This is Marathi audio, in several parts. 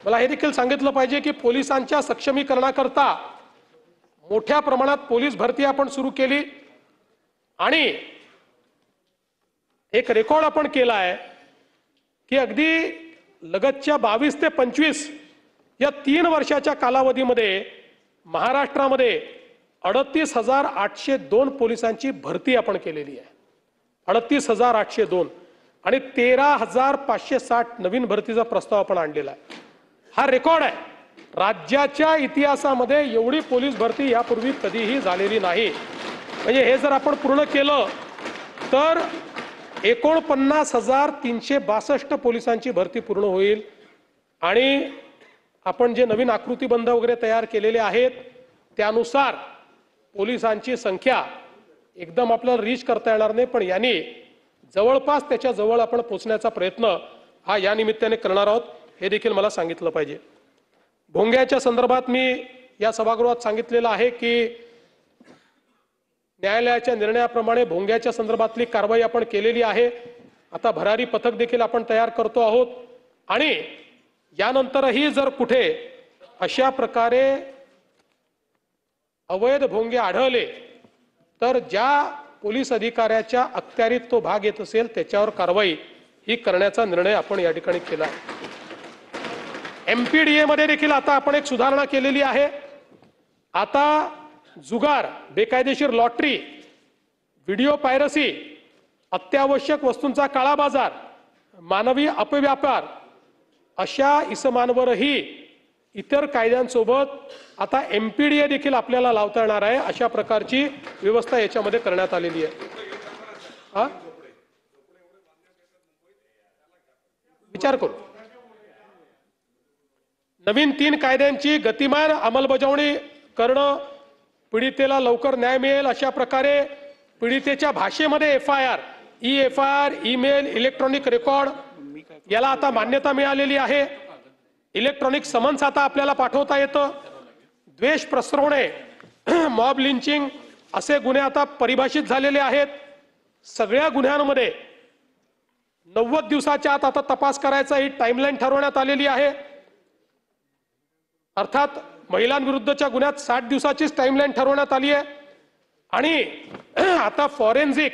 मला हे देखील सांगितलं पाहिजे की पोलिसांच्या सक्षमीकरणाकरता मोठ्या प्रमाणात पोलीस भरती आपण सुरू केली आणि एक रेकॉर्ड आपण केला आहे की अगदी लगतच्या 22 ते 25 या 3 वर्षाच्या कालावधीमध्ये महाराष्ट्रामध्ये 38,802 पोलिसांची भरती आपण केलेली आहे. 38,802 आणि 13,560 नवीन भरतीचा प्रस्ताव आपण आणलेला आहे. हा रेकॉर्ड आहे. राज्याच्या इतिहासामध्ये एवढी पोलीस भरती यापूर्वी कधीही झालेली नाही. म्हणजे हे जर आपण पूर्ण केलं तर 49,362 पोलिसांची भरती पूर्ण होईल आणि आपण जे नवीन आकृतीबंध वगैरे तयार केलेले आहेत त्यानुसार पोलिसांची संख्या एकदम आपल्याला रीच करता येणार नाही, पण यांनी जवळपास त्याच्या जवळ आपण पोहोचण्याचा प्रयत्न हा या निमित्ताने करणार आहोत हे देखील मला सांगितलं पाहिजे. भोंग्याच्या संदर्भात मी या सभागृहात सांगितलेलं आहे की न्यायालयाच्या निर्णयाप्रमाणे भोंग्याच्या संदर्भातली कारवाई आपण केलेली आहे. आता भरारी पथक देखील आपण तयार करतो आहोत आणि यानंतरही जर कुठे अशा प्रकारे अवैध भोंगे आढळले तर ज्या पोलीस अधिकाऱ्याच्या अखत्यारीत तो भाग येत असेल त्याच्यावर कारवाई ही करण्याचा निर्णय आपण या ठिकाणी केला आहे. MPDA मध्ये देखील आता आपण एक सुधारणा केलेली आहे. आता जुगार, बेकायदेशीर लॉटरी, व्हिडिओ पायरसी, अत्यावश्यक वस्तूंचा काळा बाजार, मानवी अपव्यापार अशा इसमांवरही इतर कायद्यांसोबत आता MPDA देखील आपल्याला लावता येणार आहे. अशा प्रकारची व्यवस्था याच्यामध्ये करण्यात आलेली आहे. विचार करू. नवीन 3 कायद्यांची गतिमान अंमलबजावणी करणं, पीडितेला लवकर न्याय मिळेल अशा प्रकारे पीडितेच्या भाषेमध्ये FIR, e-FIR, email, electronic record याला आता मान्यता मिळालेली आहे. इलेक्ट्रॉनिक समन्स आता आपल्याला पाठवता येतं. द्वेष पसरवणे, मॉब लिंचिंग असे गुन्हे आता परिभाषित झालेले आहेत. सगळ्या गुन्ह्यांमध्ये 90 दिवसाच्या आत आता तपास करायचा ही टाइमलाईन ठरवण्यात आलेली आहे. अर्थात महिलांविरुद्धच्या गुन्ह्यात 60 दिवसाचीच टाइमलाईन ठरवण्यात आली आहे आणि आता फॉरेन्सिक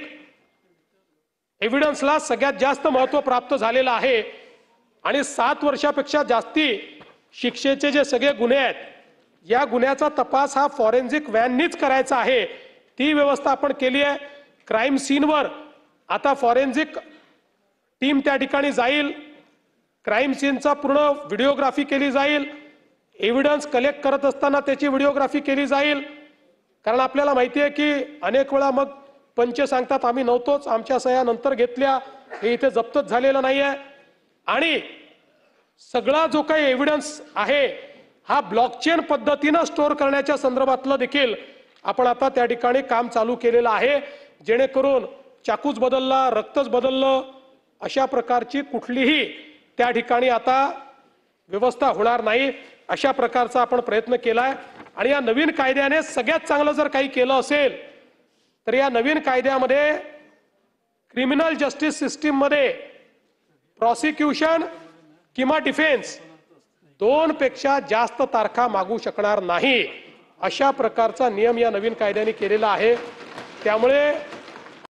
एव्हिडन्सला सगळ्यात जास्त महत्त्व प्राप्त झालेलं आहे आणि 7 वर्षापेक्षा जास्ती शिक्षेचे जे सगळे गुन्हे आहेत या गुन्ह्याचा तपास हा फॉरेन्सिक व्हॅननीच करायचा आहे. ती व्यवस्था आपण केली आहे. क्राईम सीनवर आता फॉरेन्सिक टीम त्या ठिकाणी जाईल. क्राईम सीनचा पूर्ण व्हिडिओग्राफी केली जाईल. एव्हिडन्स कलेक्ट करत असताना त्याची व्हिडिओग्राफी केली जाईल. कारण आपल्याला माहिती आहे की अनेक वेळा मग पंच सांगतात आम्ही नव्हतोच, आमच्या सह्या नंतर घेतल्या, हे इथे जप्तच झालेलं नाही आहे. आणि सगळा जो काही एव्हिडन्स आहे हा ब्लॉकचेन पद्धतीने स्टोअर करण्याच्या संदर्भातलं देखील आपण आता त्या ठिकाणी काम चालू केलेलं आहे. जेणेकरून चाकूच बदलला, रक्तच बदललं अशा प्रकारची कुठलीही त्या ठिकाणी आता व्यवस्था होणार नाही अशा प्रकारचा आपण प्रयत्न केलाय. आणि या नवीन कायद्याने सगळ्यात चांगलं जर काही केलं असेल तर या नवीन कायद्यामध्ये क्रिमिनल जस्टिस सिस्टीम मध्ये प्रॉसिक्युशन किंवा डिफेन्स 2 पेक्षा जास्त तारखा मागू शकणार नाही अशा प्रकारचा नियम या नवीन कायद्याने केलेला आहे. त्यामुळे